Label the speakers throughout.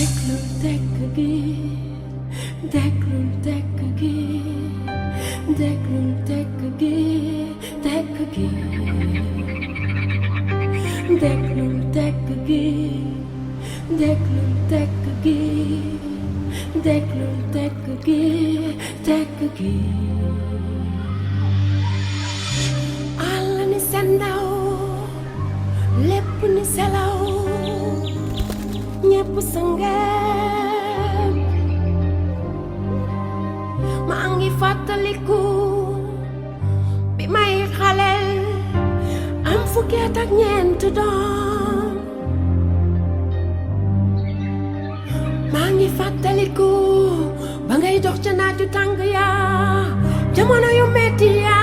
Speaker 1: Deklul tekk gi, deklul tekk gi, deklul tekk gi, tekk gi. Deklul tekk gi, deklul tekk gi, deklul tekk gi, tekk gi. Alla ni sendaw, lépp ni selaw, ñépp sëngéem. maa ngi fàttaliku bi may xaleel am fukki at ak ñeent doom. maa ngi fàttaliku ba ngay dox ca naaju tàng ya jamono yu metti ya.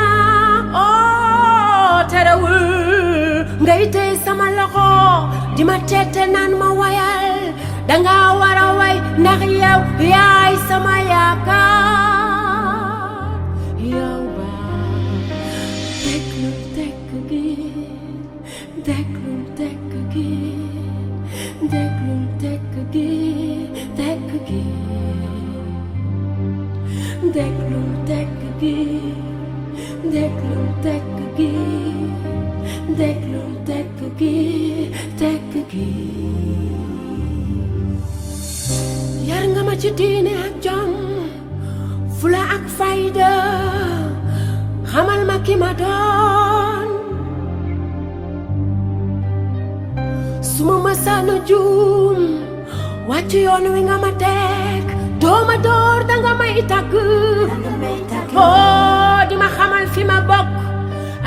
Speaker 1: terewul ngay tey sama loxo di ma tette naan ma wayal danga war a way ndax yow yaay sama yaakaar. yow ba deklul tekk gi, deklul tekk gi, deklul tekk gi, tekk gi. Deklul tekk gi, deklul tekk gi, deklul tekk gi, tekk gi. yar nga ma ci diine ak jom, fula ak fayda, xamal ma ki ma doon. suma masaana juum wàcc yoon wi nga ma teg, dooma door danga may tàgg. di ma xamal fi ma bokk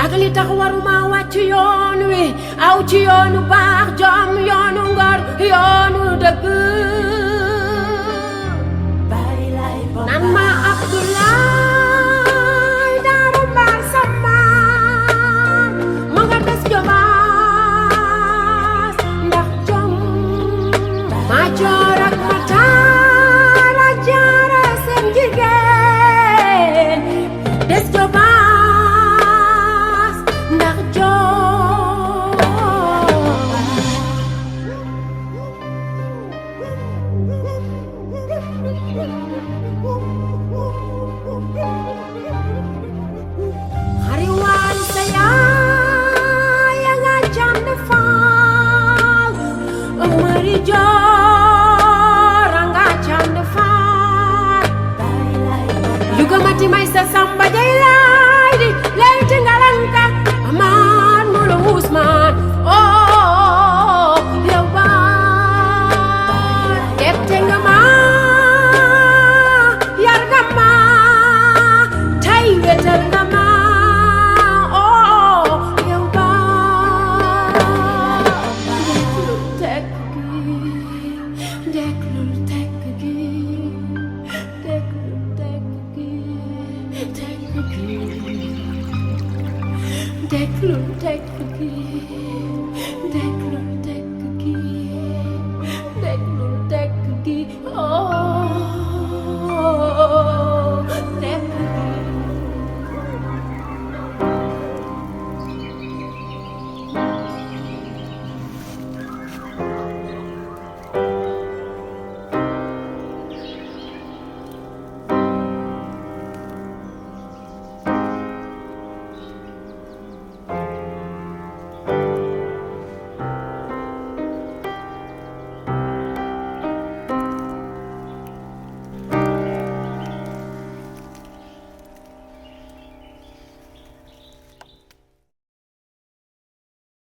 Speaker 1: ak li tax waruma wàcc yoon wi, aw ci yoonu baax, jom, yoonu ngor, yoonu dëgg. nan ma Abdoulaye Daaru Mbaar sama ma nga des jobaas ndax jom. ma joor ak ma taara jaara seen jigéen des jobaas ndax jom. Hariwaan sa yaay a nga jànd faal, Amari Joor a nga jànd faal. Yuga mati may sa samba jay